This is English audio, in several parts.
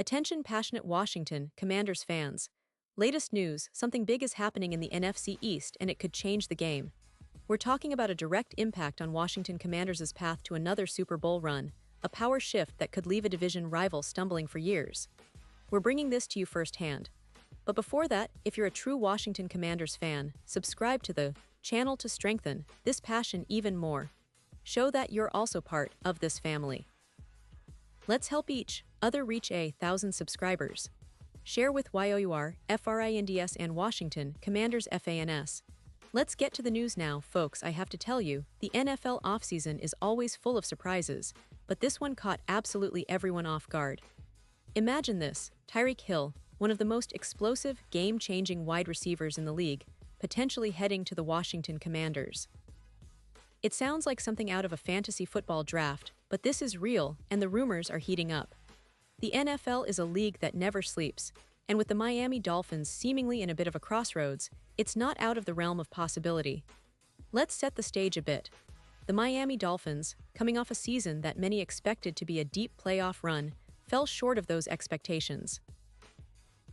Attention passionate Washington Commanders fans. Latest news, something big is happening in the NFC East and it could change the game. We're talking about a direct impact on Washington Commanders' path to another Super Bowl run, a power shift that could leave a division rival stumbling for years. We're bringing this to you firsthand. But before that, if you're a true Washington Commanders fan, subscribe to the channel to strengthen this passion even more. Show that you're also part of this family. Let's help each other reach 1,000 subscribers. Share with YOUR, FRINDS and Washington Commanders FANS. Let's get to the news now, folks. I have to tell you, the NFL offseason is always full of surprises, but this one caught absolutely everyone off guard. Imagine this, Tyreek Hill, one of the most explosive, game-changing wide receivers in the league, potentially heading to the Washington Commanders. It sounds like something out of a fantasy football draft, but this is real, and the rumors are heating up. The NFL is a league that never sleeps, and with the Miami Dolphins seemingly in a bit of a crossroads, it's not out of the realm of possibility. Let's set the stage a bit. The Miami Dolphins, coming off a season that many expected to be a deep playoff run, fell short of those expectations.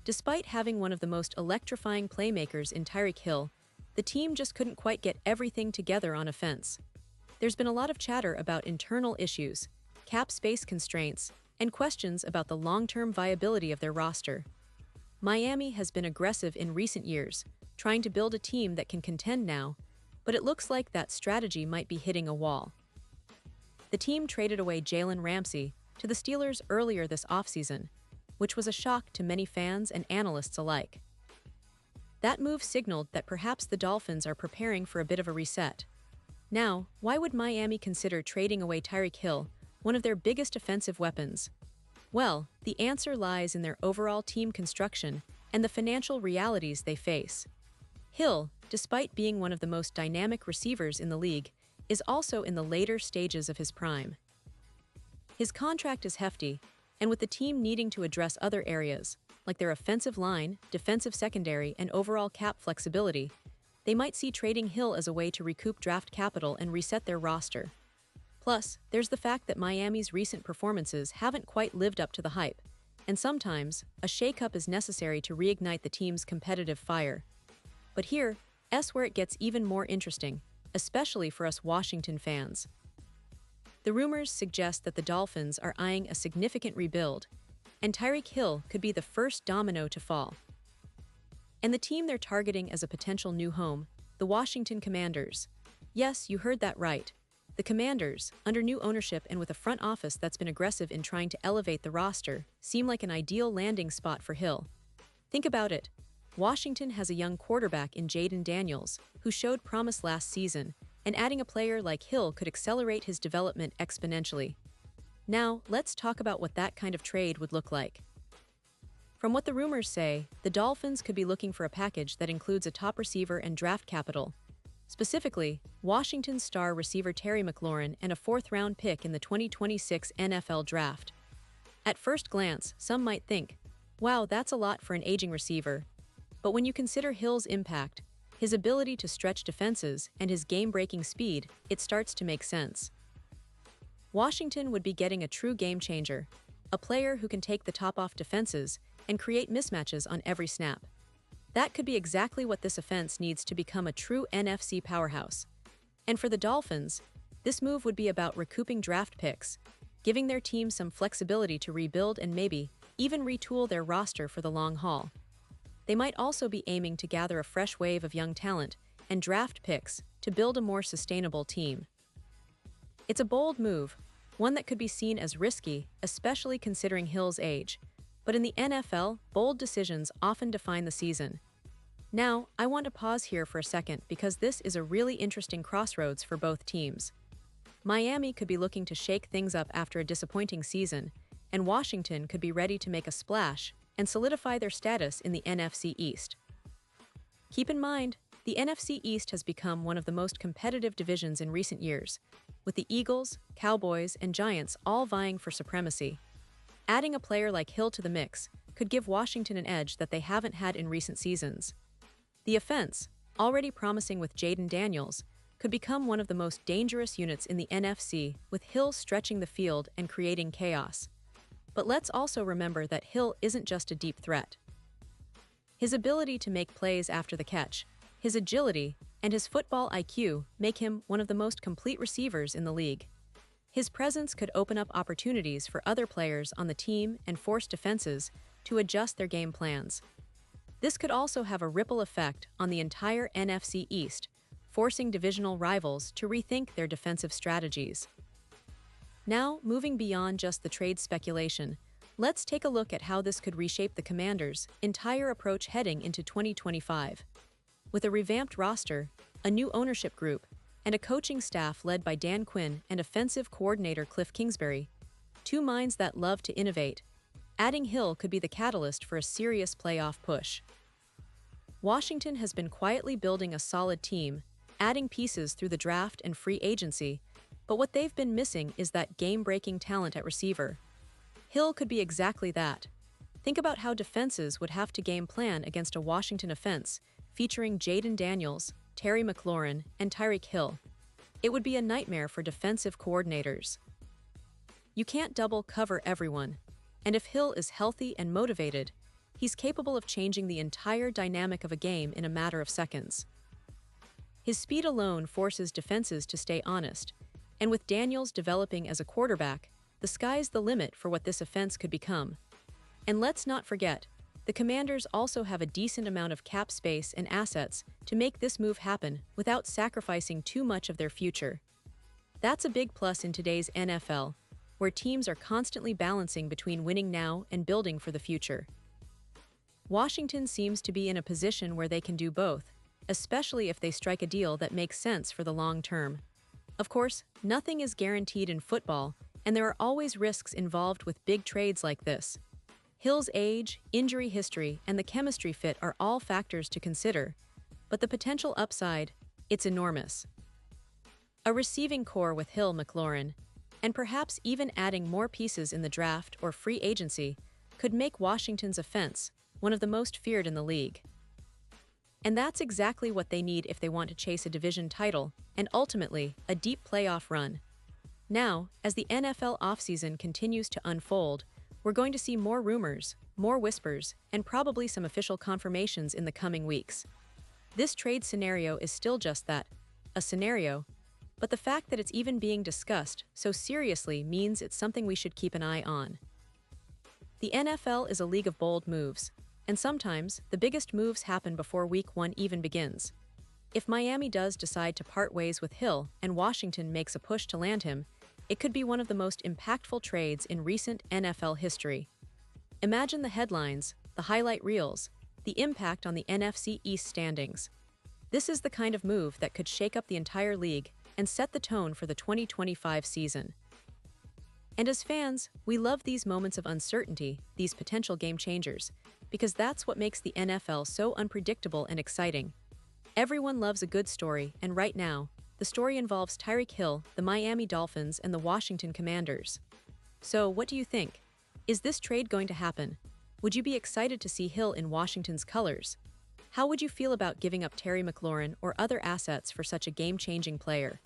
Despite having one of the most electrifying playmakers in Tyreek Hill, the team just couldn't quite get everything together on offense. There's been a lot of chatter about internal issues, cap space constraints, and questions about the long-term viability of their roster. Miami has been aggressive in recent years, trying to build a team that can contend now, but it looks like that strategy might be hitting a wall. The team traded away Jalen Ramsey to the Steelers earlier this offseason, which was a shock to many fans and analysts alike. That move signaled that perhaps the Dolphins are preparing for a bit of a reset. Now, why would Miami consider trading away Tyreek Hill, one of their biggest offensive weapons? Well, the answer lies in their overall team construction and the financial realities they face. Hill, despite being one of the most dynamic receivers in the league, is also in the later stages of his prime. His contract is hefty, and with the team needing to address other areas, like their offensive line, defensive secondary, and overall cap flexibility, they might see trading Hill as a way to recoup draft capital and reset their roster. Plus, there's the fact that Miami's recent performances haven't quite lived up to the hype, and sometimes, a shakeup is necessary to reignite the team's competitive fire. But here's where it gets even more interesting, especially for us Washington fans. The rumors suggest that the Dolphins are eyeing a significant rebuild, and Tyreek Hill could be the first domino to fall. And the team they're targeting as a potential new home, the Washington Commanders. Yes, you heard that right. The Commanders, under new ownership and with a front office that's been aggressive in trying to elevate the roster, seem like an ideal landing spot for Hill. Think about it. Washington has a young quarterback in Jayden Daniels, who showed promise last season, and adding a player like Hill could accelerate his development exponentially. Now, let's talk about what that kind of trade would look like. From what the rumors say, the Dolphins could be looking for a package that includes a top receiver and draft capital. Specifically, Washington star receiver Terry McLaurin and a fourth-round pick in the 2026 NFL Draft. At first glance, some might think, wow, that's a lot for an aging receiver. But when you consider Hill's impact, his ability to stretch defenses, and his game-breaking speed, it starts to make sense. Washington would be getting a true game-changer, a player who can take the top off defenses and create mismatches on every snap. That could be exactly what this offense needs to become a true NFC powerhouse. And for the Dolphins, this move would be about recouping draft picks, giving their team some flexibility to rebuild and maybe even retool their roster for the long haul. They might also be aiming to gather a fresh wave of young talent and draft picks to build a more sustainable team. It's a bold move, one that could be seen as risky, especially considering Hill's age. But in the NFL, bold decisions often define the season. Now, I want to pause here for a second because this is a really interesting crossroads for both teams. Miami could be looking to shake things up after a disappointing season, and Washington could be ready to make a splash and solidify their status in the NFC East. Keep in mind, the NFC East has become one of the most competitive divisions in recent years, with the Eagles, Cowboys, and Giants all vying for supremacy. Adding a player like Hill to the mix could give Washington an edge that they haven't had in recent seasons. The offense, already promising with Jayden Daniels, could become one of the most dangerous units in the NFC, with Hill stretching the field and creating chaos. But let's also remember that Hill isn't just a deep threat. His ability to make plays after the catch, his agility, and his football IQ make him one of the most complete receivers in the league. His presence could open up opportunities for other players on the team and force defenses to adjust their game plans. This could also have a ripple effect on the entire NFC East, forcing divisional rivals to rethink their defensive strategies. Now, moving beyond just the trade speculation, let's take a look at how this could reshape the Commanders' entire approach heading into 2025. With a revamped roster, a new ownership group, and a coaching staff led by Dan Quinn and offensive coordinator Cliff Kingsbury, two minds that love to innovate, adding Hill could be the catalyst for a serious playoff push. Washington has been quietly building a solid team, adding pieces through the draft and free agency, but what they've been missing is that game-breaking talent at receiver. Hill could be exactly that. Think about how defenses would have to game plan against a Washington offense featuring Jaden Daniels, Terry McLaurin, and Tyreek Hill. It would be a nightmare for defensive coordinators. You can't double cover everyone, and if Hill is healthy and motivated, he's capable of changing the entire dynamic of a game in a matter of seconds. His speed alone forces defenses to stay honest, and with Daniels developing as a quarterback, the sky's the limit for what this offense could become. And let's not forget, the Commanders also have a decent amount of cap space and assets to make this move happen without sacrificing too much of their future. That's a big plus in today's NFL, where teams are constantly balancing between winning now and building for the future. Washington seems to be in a position where they can do both, especially if they strike a deal that makes sense for the long term. Of course, nothing is guaranteed in football, and there are always risks involved with big trades like this. Hill's age, injury history, and the chemistry fit are all factors to consider, but the potential upside, it's enormous. A receiving core with Hill, McLaurin, and perhaps even adding more pieces in the draft or free agency could make Washington's offense one of the most feared in the league. And that's exactly what they need if they want to chase a division title and ultimately a deep playoff run. Now, as the NFL offseason continues to unfold, we're going to see more rumors, more whispers, and probably some official confirmations in the coming weeks. This trade scenario is still just that, a scenario, but the fact that it's even being discussed so seriously means it's something we should keep an eye on. The NFL is a league of bold moves, and sometimes the biggest moves happen before Week 1 even begins. If Miami does decide to part ways with Hill and Washington makes a push to land him, it could be one of the most impactful trades in recent NFL history. Imagine the headlines, the highlight reels, the impact on the NFC East standings. This is the kind of move that could shake up the entire league and set the tone for the 2025 season. And as fans, we love these moments of uncertainty, these potential game changers, because that's what makes the NFL so unpredictable and exciting. Everyone loves a good story, and right now, the story involves Tyreek Hill, the Miami Dolphins, and the Washington Commanders. So, what do you think? Is this trade going to happen? Would you be excited to see Hill in Washington's colors? How would you feel about giving up Terry McLaurin or other assets for such a game-changing player?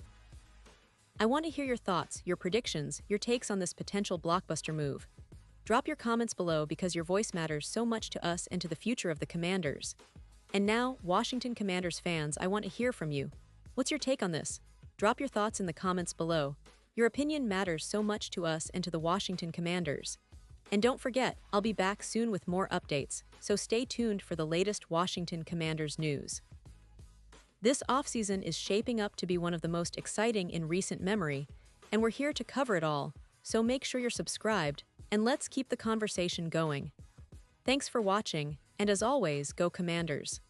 I want to hear your thoughts, your predictions, your takes on this potential blockbuster move. Drop your comments below because your voice matters so much to us and to the future of the Commanders. And now, Washington Commanders fans, I want to hear from you. What's your take on this? Drop your thoughts in the comments below. Your opinion matters so much to us and to the Washington Commanders. And don't forget, I'll be back soon with more updates, so stay tuned for the latest Washington Commanders news. This offseason is shaping up to be one of the most exciting in recent memory, and we're here to cover it all, so make sure you're subscribed, and let's keep the conversation going. Thanks for watching, and as always, go Commanders!